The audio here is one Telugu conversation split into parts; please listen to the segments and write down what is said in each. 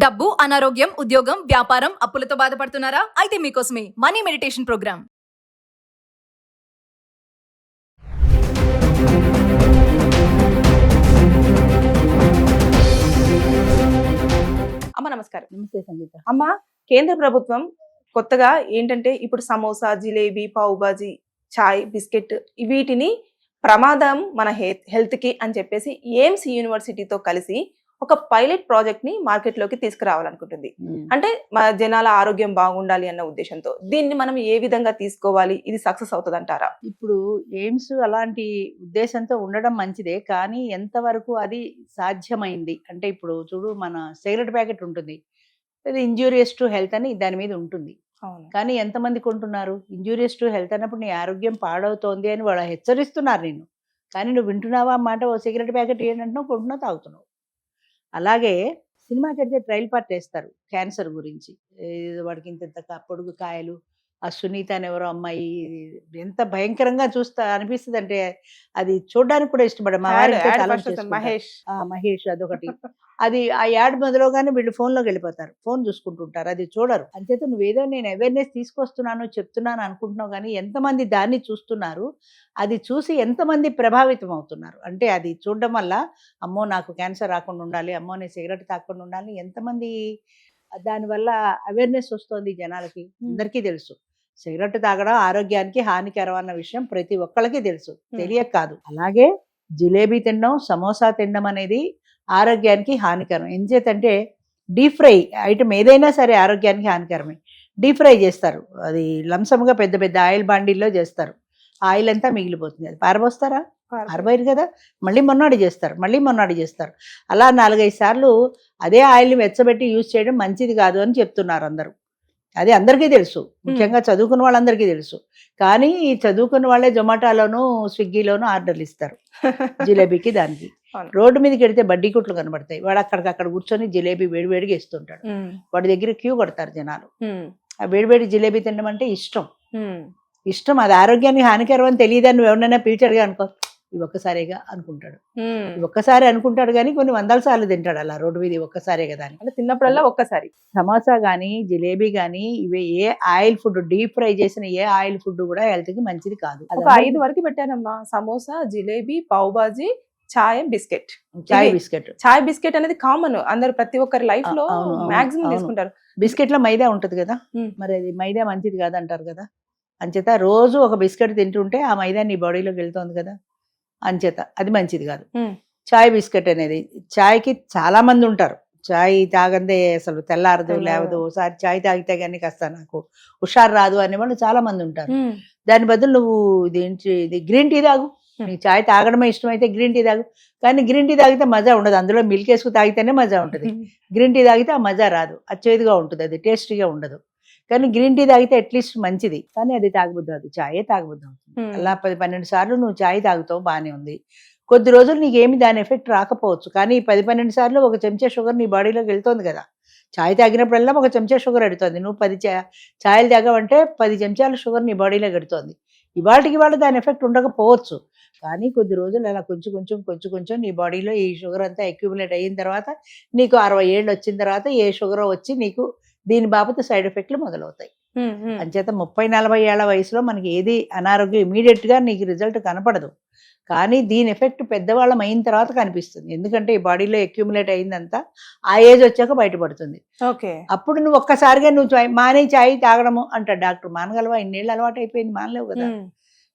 డబ్బు, అనారోగ్యం, ఉద్యోగం, వ్యాపారం, అప్పులతో బాధపడుతున్నారా? అయితే మీకోసమే మనీ మెడిటేషన్ ప్రోగ్రామ్. అమ్మ నమస్కారం. నమస్తే సంగీత. అమ్మ, కేంద్ర ప్రభుత్వం కొత్తగా ఏంటంటే ఇప్పుడు సమోసా, జిలేబీ, పావు బాజీ, చాయ్, బిస్కెట్ వీటిని ప్రమాదం మన హెల్త్ కి అని చెప్పేసి ఎయిమ్స్ యూనివర్సిటీతో కలిసి ఒక పైలట్ ప్రాజెక్ట్ ని మార్కెట్ లోకి తీసుకురావాలనుకుంటుంది. అంటే మన జనాల ఆరోగ్యం బాగుండాలి అన్న ఉద్దేశంతో దీన్ని మనం ఏ విధంగా తీసుకోవాలి, ఇది సక్సెస్ అవుతుంది అంటారా? ఇప్పుడు ఎయిమ్స్ అలాంటి ఉద్దేశంతో ఉండడం మంచిదే, కానీ ఎంతవరకు అది సాధ్యమైంది అంటే ఇప్పుడు చూడు, మన సిగరెట్ ప్యాకెట్ ఉంటుంది, అది ఇంజూరియస్ టు హెల్త్ అని దాని మీద ఉంటుంది. కానీ ఎంతమంది కొంటున్నారు? ఇంజూరియస్ టు హెల్త్ అన్నప్పుడు నీ ఆరోగ్యం పాడవుతోంది అని వాళ్ళు హెచ్చరిస్తున్నారు నిన్ను, కానీ నువ్వు వింటున్నావా అన్నమాట? ఓ సిగరెట్ ప్యాకెట్ ఏంటంటున్నావు, కొంటున్నావు, తాగుతున్నావు. అలాగే సినిమాకి వెళ్తే ట్రైల్ పార్ట్ వేస్తారు క్యాన్సర్ గురించి, వాడికి ఇంత పొడుగు కాయలు, ఆ సునీత అని ఎవరో అమ్మాయి, ఎంత భయంకరంగా చూస్తా అనిపిస్తుంది అంటే అది చూడడానికి కూడా ఇష్టపడ. మా మహేష్ అదొకటి. అది ఆ యాడ్ మొదలుగానే వీళ్ళు ఫోన్లోకి వెళ్ళిపోతారు, ఫోన్ చూసుకుంటుంటారు, అది చూడరు. అంచేత నువ్వేదో నేను అవేర్నెస్ తీసుకొస్తున్నాను చెప్తున్నాను అనుకుంటున్నావు, కానీ ఎంతమంది దాన్ని చూస్తున్నారు, అది చూసి ఎంతమంది ప్రభావితం అవుతున్నారు అంటే అది చూడడం వల్ల అమ్మో నాకు క్యాన్సర్ రాకుండా ఉండాలి, అమ్మో నేను సిగరెట్ తాగకుండా ఉండాలి, ఎంతమంది దానివల్ల అవేర్నెస్ వస్తుంది జనాలకి. అందరికీ తెలుసు సిగరెట్ తాగడం ఆరోగ్యానికి హానికరం అన్న విషయం ప్రతి ఒక్కళ్ళకి తెలుసు, తెలియక కాదు. అలాగే జిలేబీ తినడం, సమోసా తినడం అనేది ఆరోగ్యానికి హానికరం. ఎంచేతంటే డీప్ ఫ్రై ఐటమ్ ఏదైనా సరే ఆరోగ్యానికి హానికరమే. డీప్ ఫ్రై చేస్తారు, అది లంసంగా పెద్ద పెద్ద ఆయిల్ బాండీల్లో చేస్తారు, ఆయిల్ అంతా మిగిలిపోతుంది. అది పారబోస్తారా? పారబోయరు కదా, మళ్ళీ మొన్నాడు చేస్తారు. అలా 4-5 సార్లు అదే ఆయిల్ని వెచ్చబెట్టి యూజ్ చేయడం మంచిది కాదు అని చెప్తున్నారు అందరూ. అది అందరికీ తెలుసు, ముఖ్యంగా చదువుకున్న వాళ్ళందరికీ తెలుసు. కానీ ఈ చదువుకున్న వాళ్ళే జొమాటోలోను స్విగ్గీలోను ఆర్డర్లు ఇస్తారు జిలేబీకి. దానికి రోడ్డు మీదకి వెడితే బడ్డీ కుట్లు కనబడతాయి, వాడు అక్కడికక్కడ కూర్చొని జిలేబీ వేడివేడిగా ఇస్తుంటాడు, వాడి దగ్గర క్యూ కొడతారు జనాలు. ఆ వేడివేడి జిలేబీ తినడం అంటే ఇష్టం, అది ఆరోగ్యానికి హానికరం అని తెలియదని నువ్వు ఎవరినైనా పిలిచాడుగా అనుకో, ఇవి ఒక్కసారిగా అనుకుంటాడు, ఒక్కసారి అనుకుంటాడు, కానీ కొన్ని 100 సార్లు తింటాడు అలా రోడ్డు మీద ఒక్కసారే కదా అని. అంటే తిన్నప్పుడల్లా ఒక్కసారి. సమోసా కానీ జిలేబీ కానీ ఇవి ఏ ఆయిల్ ఫుడ్, డీప్ ఫ్రై చేసిన ఏ ఆయిల్ ఫుడ్ కూడా హెల్త్ కి మంచిది కాదు. ఒక 5 వరకు పెట్టానమ్మా: సమోసా, జిలేబీ, పావు బాజీ, చాయ్, బిస్కెట్. చాయ్ బిస్కెట్ అనేది కామన్, అందరు ప్రతి ఒక్కరి లైఫ్ లో మాక్సిమం తీసుకుంటారు. బిస్కెట్ లో మైదా ఉంటది కదా, మరి అది మైదా మంచిది కాదు అంటారు కదా. అంచేత రోజు ఒక బిస్కెట్ తింటుంటే ఆ మైదా నీ బాడీలోకి వెళ్తోంది కదా, అంచేత అది మంచిది కాదు. చాయ్ బిస్కెట్ అనేది, చాయ్కి చాలా మంది ఉంటారు, చాయ్ తాగందే అసలు తెల్లారదు లేవదు, ఒకసారి చాయ్ తాగితే కానీ కాస్త నాకు హుషారు రాదు అనే వాళ్ళు చాలా మంది ఉంటారు. దాని బదులు నువ్వు ఇది గ్రీన్ టీ తాగు. నీకు చాయ్ తాగడమే ఇష్టమైతే గ్రీన్ టీ తాగు, కానీ గ్రీన్ టీ తాగితే మజా ఉండదు, అందులో మిల్క్ వేసుకు తాగితేనే మజా ఉంటుంది. గ్రీన్ టీ తాగితే ఆ మజా రాదు, అచ్చేదిగా ఉంటుంది, అది టేస్టీగా ఉండదు. కానీ గ్రీన్ టీ తాగితే అట్లీస్ట్ మంచిది, కానీ అది తాగబుద్దు, అది చాయే తాగబుద్దు అవుతుంది. అలా 10-12 సార్లు నువ్వు చాయ్ తాగుతావు, బాగానే ఉంది. కొద్ది రోజులు నీకేమి దాని ఎఫెక్ట్ రాకపోవచ్చు, కానీ 10-12 సార్లు ఒక చెంచా షుగర్ నీ బాడీలోకి వెళ్తోంది కదా. చాయ్ తాగినప్పుడల్లా ఒక చెంచా షుగర్ ఎడుతోంది, నువ్వు 10 చాయలు తాగావంటే 10 చెంచాల షుగర్ నీ బాడీలోకి ఎడుతోంది. ఇవాళకి దాని ఎఫెక్ట్ ఉండకపోవచ్చు, కానీ కొద్ది రోజులు అలా కొంచెం నీ బాడీలో ఈ షుగర్ అంతా అక్యుములేట్ అయిన తర్వాత నీకు 60 ఏళ్ళు వచ్చిన తర్వాత ఏ షుగర్ వచ్చి నీకు దీని బాబత్ సైడ్ ఎఫెక్ట్లు మొదలవుతాయి. అంచేత 30-40 ఏళ్ల వయసులో మనకి ఏది అనారోగ్యం ఇమీడియట్ గా నీకు రిజల్ట్ కనపడదు, కానీ దీని ఎఫెక్ట్ పెద్దవాళ్ళం అయిన తర్వాత కనిపిస్తుంది. ఎందుకంటే ఈ బాడీలో అక్యుములేట్ అయిందంతా ఆ ఏజ్ వచ్చాక బయటపడుతుంది. అప్పుడు నువ్వు ఒక్కసారిగా నువ్వు మానే చాయ్ తాగడము అంటాడు డాక్టర్. మానగలవా? ఇన్నేళ్ళు అలవాటు అయిపోయింది, మానలేవు కదా,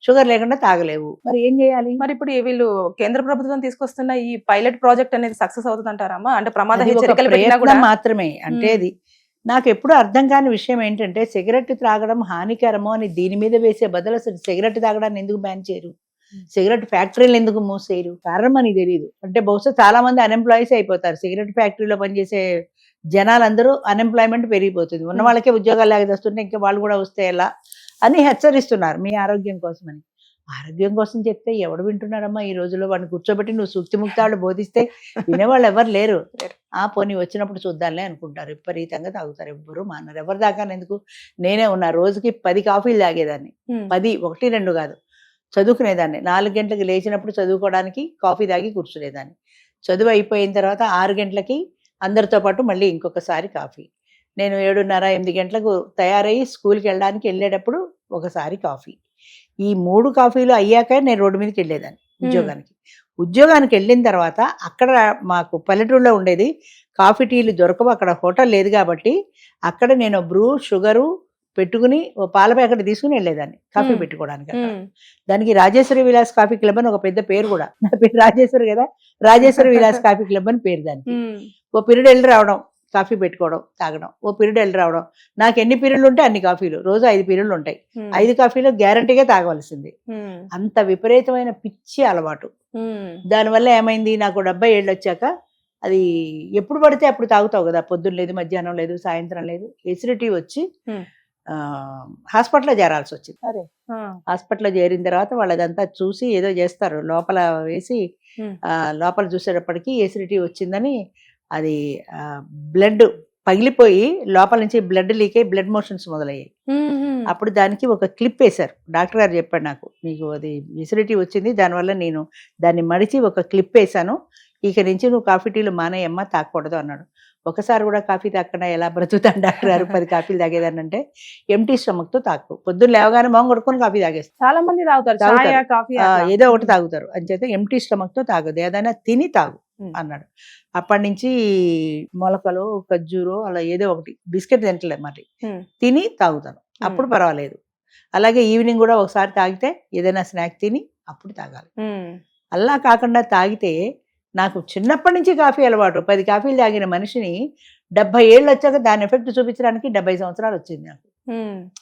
షుగర్ లేకుండా తాగలేవు, మరి ఏం చేయాలి? మరి ఇప్పుడు వీళ్ళు కేంద్ర ప్రభుత్వం తీసుకొస్తున్న ఈ పైలట్ ప్రాజెక్ట్ అనేది సక్సెస్ అవుతుంది అంటారమ్మా? అంటే ప్రమాద హెచ్చరికలు మాత్రమే అంటే అది నాకు ఎప్పుడు అర్థం కాని విషయం ఏంటంటే, సిగరెట్ త్రాగడం హానికరము అని దీని మీద వేసే బదులు అసలు సిగరెట్ తాగడాన్ని ఎందుకు బ్యాన్ చేయరు, సిగరెట్ ఫ్యాక్టరీలు ఎందుకు మూసేయరు? కారణం అని తెలియదు. అంటే బహుశా చాలా మంది అన్ఎంప్లాయీస్ అయిపోతారు, సిగరెట్ ఫ్యాక్టరీలో పనిచేసే జనాలందరూ అన్ఎంప్లాయ్మెంట్ పెరిగిపోతుంది, ఉన్న వాళ్ళకే ఉద్యోగాలు లేకపోతుంటే ఇంకా వాళ్ళు కూడా వస్తే ఎలా అని హెచ్చరిస్తున్నారు, మీ ఆరోగ్యం కోసమని. ఆరోగ్యం కోసం చెప్తే ఎవడు వింటున్నారమ్మా ఈ రోజుల్లో? వాడిని కూర్చోబెట్టి నువ్వు సుక్తిముక్తాళ్ళు బోధిస్తే వినేవాళ్ళు ఎవరు లేరు. పోనీ వచ్చినప్పుడు చూద్దాంలే అనుకుంటారు, విపరీతంగా తాగుతారు, ఎవ్వరు మానరు. ఎవరు దాకాను ఎందుకు? నేనే ఉన్నా, రోజుకి 10 కాఫీలు తాగేదాన్ని, 10, 1-2 కాదు. చదువుకునేదాన్ని, 4 గంటలకు లేచినప్పుడు చదువుకోవడానికి కాఫీ తాగి కూర్చునేదాన్ని. చదువు అయిపోయిన తర్వాత 6 గంటలకి అందరితో పాటు మళ్ళీ ఇంకొకసారి కాఫీ. నేను 7:30, 8 గంటలకు తయారయ్యి స్కూల్కి వెళ్ళేటప్పుడు ఒకసారి కాఫీ. ఈ 3 కాఫీలు అయ్యాక నేను రోడ్డు మీదకి వెళ్ళేదాన్ని ఉద్యోగానికి వెళ్ళిన తర్వాత అక్కడ మాకు పల్లెటూరులో ఉండేది, కాఫీ టీలు దొరకవు, అక్కడ హోటల్ లేదు కాబట్టి అక్కడ నేను బ్రూ షుగరు పెట్టుకుని ఓ పాల ప్యాకెట్ తీసుకుని వెళ్ళేదాన్ని కాఫీ పెట్టుకోవడానికి. దానికి రాజేశ్వరి విలాస్ కాఫీ క్లబ్ అని ఒక పెద్ద పేరు కూడా, నా పేరు రాజేశ్వరి కదా, రాజేశ్వరి విలాస్ కాఫీ క్లబ్ అని పేరు దానికి. ఓ పీరియడ్ వెళ్ళి రావడం, కాఫీ పెట్టుకోవడం, తాగడం, ఓ పీరియడ్ వెళ్ళి రావడం. నాకు ఎన్ని పీరియడ్లు ఉంటాయి అన్ని కాఫీలు, రోజు 5 పీరియడ్లు ఉంటాయి, 5 కాఫీలు గ్యారంటీగా తాగవలసింది. అంత విపరీతమైన పిచ్చి అలవాటు. దానివల్ల ఏమైంది, నాకు 70 ఏళ్ళు వచ్చాక అది ఎప్పుడు పడితే అప్పుడు తాగుతావు కదా, పొద్దున్న లేదు, మధ్యాహ్నం లేదు, సాయంత్రం లేదు, ఎసిడిటీ వచ్చి హాస్పిటల్లో చేరాల్సి వచ్చింది. హాస్పిటల్లో చేరిన తర్వాత వాళ్ళదంతా చూసి ఏదో చేస్తారు, లోపల వేసి లోపల చూసేటప్పటికి ఎసిడిటీ వచ్చిందని, అది బ్లడ్ పగిలిపోయి లోపల నుంచి బ్లడ్ లీక్ అయ్యి బ్లడ్ మోషన్స్ మొదలయ్యాయి. అప్పుడు దానికి ఒక క్లిప్ వేశారు, డాక్టర్ గారు చెప్పాడు నాకు, నీకు అది ఎసిడిటీ వచ్చింది, దానివల్ల నేను దాన్ని మడిచి ఒక క్లిప్ వేశాను, ఇక నుంచి నువ్వు కాఫీ టీలు మానేయమ్మా, తాగకూడదు అన్నాడు. ఒకసారి కూడా కాఫీ తాగకుండా ఎలా బ్రతుకుతాను డాక్టర్ గారు, 10 కాఫీలు తాగేదాన్ని అంటే, ఎంటీ స్టమక్ తో తాకు, పొద్దున్న లేవగానే మొహం కొడుకొని కాఫీ తాగేస్తారు, చాలా మంది తాగుతారు కాఫీ, ఏదో ఒకటి తాగుతారు. అంచేత ఎంటీ స్టమక్ తో తాగదు, ఏదైనా తిని తాగు అన్నాడు. అప్పటి నుంచి మొలకలు, ఖర్జూరు, అలా ఏదో ఒకటి, బిస్కెట్ తింటలేదు మరి, తిని తాగుతాను, అప్పుడు పర్వాలేదు. అలాగే ఈవినింగ్ కూడా ఒకసారి తాగితే ఏదైనా స్నాక్ తిని అప్పుడు తాగాలి. అలా కాకుండా తాగితే, నాకు చిన్నప్పటి నుంచి కాఫీ అలవాటు, 10 కాఫీలు తాగిన మనిషిని 70 ఏళ్ళు వచ్చాక దాని ఎఫెక్ట్ చూపించడానికి 70 సంవత్సరాలు వచ్చింది నాకు,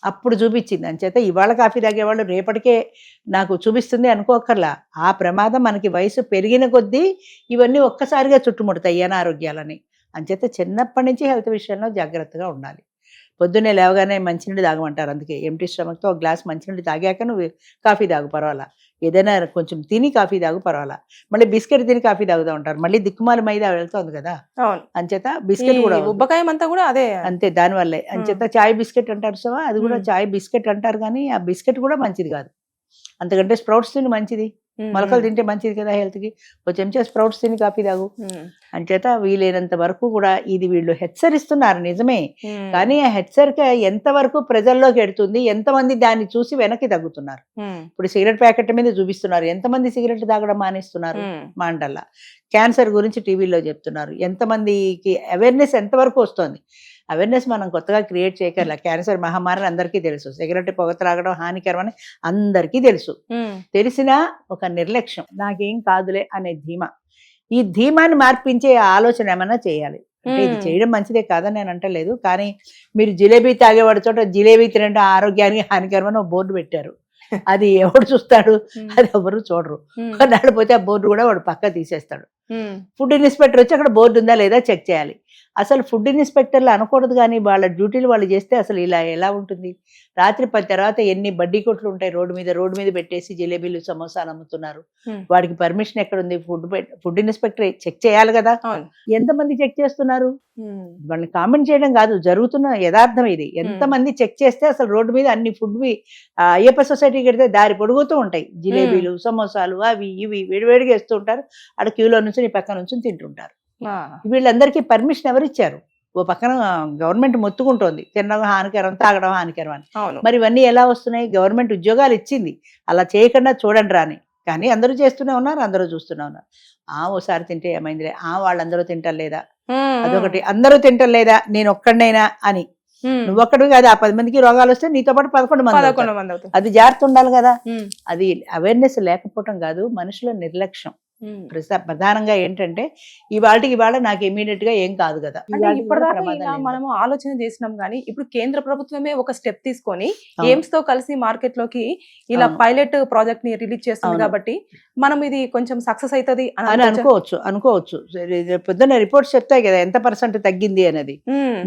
అప్పుడు చూపించింది. అంచేత ఇవాళ కాఫీ తాగేవాళ్ళు రేపటికే నాకు చూపిస్తుంది అనుకోకర్లా, ఆ ప్రమాదం మనకి వయసు పెరిగిన కొద్దీ ఇవన్నీ ఒక్కసారిగా చుట్టుముడతాయి అనారోగ్యాలని. అంచేత చిన్నప్పటి నుంచి హెల్త్ విషయంలో జాగ్రత్తగా ఉండాలి. పొద్దున్నే లేవగానే మంచినీళ్ళు తాగమంటారు, అందుకే ఎంటీ స్టమక్తో ఒక గ్లాస్ మంచినీళ్ళు తాగాక నువ్వు కాఫీ తాగు పర్వాలా, ఏదైనా కొంచెం తిని కాఫీ తాగు పర్వాలా, మళ్ళీ బిస్కెట్ తిని కాఫీ తాగుతూ ఉంటారు, మళ్ళీ దిక్కుమాల మైదా వెళ్తుంది కదా, అంచేత బిస్కెట్ కూడా ఉబ్బకాయం అంతా కూడా అదే అంతే, దానివల్లే. అంచేత చాయ్ బిస్కెట్ అంటారు సో, అది కూడా చాయ్ బిస్కెట్ అంటారు, కానీ ఆ బిస్కెట్ కూడా మంచిది కాదు, అంతకంటే స్ప్రౌట్స్ తిని మంచిది, మొలకలు తింటే మంచిది కదా హెల్త్ కి, ఒక చెంచా స్ప్రౌట్స్ తిని కాఫీ తాగు. అంచేత వీలైనంత వరకు కూడా ఇది వీళ్ళు హెచ్చరిస్తున్నారు నిజమే, కానీ ఆ హెచ్చరిక ఎంతవరకు ప్రజల్లోకి ఎడుతుంది, ఎంతమంది దాన్ని చూసి వెనక్కి తగ్గుతున్నారు. ఇప్పుడు సిగరెట్ ప్యాకెట్ మీద చూపిస్తున్నారు, ఎంతమంది సిగరెట్ తాగడం మానేస్తున్నారు, మాండల్లా క్యాన్సర్ గురించి టీవీలో చెప్తున్నారు, ఎంతమందికి అవేర్నెస్ ఎంతవరకు వస్తుంది. అవేర్నెస్ మనం కొత్తగా క్రియేట్ చేయగల, క్యాన్సర్ మహమ్మారి అందరికీ తెలుసు, సిగరెట్ పొగ త్రాగడం హానికరం అని అందరికీ తెలుసు, తెలిసినా ఒక నిర్లక్ష్యం, నాకేం కాదులే అనే ధీమా, ఈ ధీమాని మార్పించే ఆలోచన ఏమన్నా చేయాలి. అంటే ఇది చేయడం మంచిదే కాదని నేను అంటలేదు, కానీ మీరు జిలేబీ తాగేవాడి చోట జిలేబీ తినడం ఆరోగ్యానికి హానికరం అని బోర్డు పెట్టారు, అది ఎవడు చూస్తాడు, అది ఎవరు చూడరు, కొన్నాళ్ళు పోతే ఆ బోర్డు కూడా వాడు పక్క తీసేస్తాడు. ఫుడ్ ఇన్స్పెక్టర్ వచ్చి అక్కడ బోర్డు ఉందా లేదా చెక్ చేయాలి. అసలు ఫుడ్ ఇన్స్పెక్టర్లు అనకూడదు, కానీ వాళ్ళ డ్యూటీలు వాళ్ళు చేస్తే అసలు ఇలా ఎలా ఉంటుంది. రాత్రి 10 తర్వాత ఎన్ని బడ్డీ కొట్లు ఉంటాయి రోడ్డు మీద పెట్టేసి జిలేబీలు సమోసాలు అమ్ముతున్నారు, వాడికి పర్మిషన్ ఎక్కడుంది, ఫుడ్ ఇన్స్పెక్టర్ చెక్ చేయాలి కదా, ఎంతమంది చెక్ చేస్తున్నారు, వాళ్ళని కామెంట్ చేయడం కాదు, జరుగుతున్న యథార్థం ఇది. ఎంతమంది చెక్ చేస్తే అసలు రోడ్డు మీద అన్ని ఫుడ్వి అయ్యప్ప సొసైటీకి వెడితే దారి పొడుగుతూ ఉంటాయి, జిలేబీలు సమోసాలు అవి ఇవి వేడివేడిగా వేస్తూ ఉంటారు, అక్కడ క్యూలో నుంచి నీ పక్క నుంచి తింటుంటారు. వీళ్ళందరికీ పర్మిషన్ ఎవరు ఇచ్చారు? ఓ పక్కన గవర్నమెంట్ మొత్తుకుంటోంది తినడం హానికరం, తాగడం హానికరం అని. మరి ఇవన్నీ ఎలా వస్తున్నాయి? గవర్నమెంట్ ఉద్యోగాలు ఇచ్చింది, అలా చేయకుండా చూడండి రాని, కానీ అందరూ చేస్తూనే ఉన్నారు, అందరూ చూస్తూనే ఉన్నారు. ఓసారి తింటే ఏమైందిలే, వాళ్ళందరూ తింటలేదా, అదొకటి, అందరూ తింటలేదా నేను ఒక్కడినైనా అని. నువ్వొక్కడు కాదు, ఆ 10 మందికి రోగాలు వస్తే నీతో పాటు 11 మంది, అది జాగ్రత్త ఉండాలి కదా. అది అవేర్నెస్ లేకపోవటం కాదు, మనుషుల నిర్లక్ష్యం. ప్రధానంగా ఏంటంటే ఇవాళ నాకు ఇమీడియట్ గా ఏం కాదు కదా, ఇప్పటిదాకా మనము ఆలోచన చేసినాం, కానీ ఇప్పుడు కేంద్ర ప్రభుత్వమే ఒక స్టెప్ తీసుకొని ఎయిమ్స్ తో కలిసి మార్కెట్ లోకి ఇలా పైలట్ ప్రాజెక్ట్ ని రిలీజ్ చేస్తుంది, కాబట్టి మనం ఇది కొంచెం సక్సెస్ అవుతుంది అని అనుకోవచ్చు. పొద్దున్న రిపోర్ట్స్ చెప్తాయి కదా ఎంత % తగ్గింది అనేది.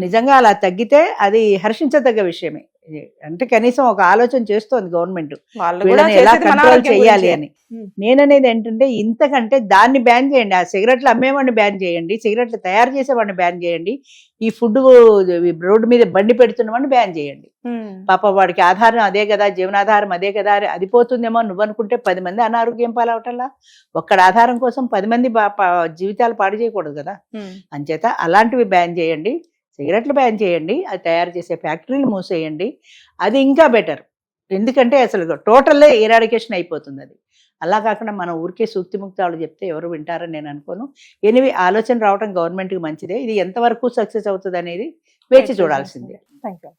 నిజంగా అలా తగ్గితే అది హర్షించదగ్గ విషయమే. అంటే కనీసం ఒక ఆలోచన చేస్తోంది గవర్నమెంట్ వాళ్ళు కూడా వీళ్ళని ఎలా చేసేది మన కంట్రోల్ ఆరోగ్యం చేయాలి గురించే. అని. ఉమ్. నేననేది ఏంటంటే ఇంతకంటే దాన్ని బ్యాన్ చేయండి, ఆ సిగరెట్లు అమ్మేవాడిని బ్యాన్ చేయండి, సిగరెట్లు తయారు చేసేవాడిని బ్యాన్ చేయండి, ఈ ఫుడ్ రోడ్డు మీద బండి పెడుతున్నవాడిని బ్యాన్ చేయండి. పాప వాడికి ఆధారం అదే కదా, జీవనాధారం అదే కదా, అది పోతుందేమో నువ్వు అనుకుంటే 10 మంది అనారోగ్యం పాలవటల్లా. ఒక్కడ ఆధారం కోసం 10 మంది జీవితాలు పాడు చేయకూడదు కదా. అంచేత అలాంటివి బ్యాన్ చేయండి, సిగరెట్లు బ్యాన్ చేయండి, అది తయారు చేసే ఫ్యాక్టరీలు మూసేయండి. అది ఇంకా బెటర్, ఎందుకంటే అసలు టోటల్లే ఎరాడికేషన్ అయిపోతుంది అది. అలా కాకుండా మనం ఊరికే సూక్తి ముక్తాలు చెప్తే ఎవరు వింటారని నేను అనుకోను. ఎనివి ఆలోచన రావడం గవర్నమెంట్కి మంచిదే. ఇది ఎంతవరకు సక్సెస్ అవుతుంది అనేది వేచి చూడాల్సిందే. Thank you.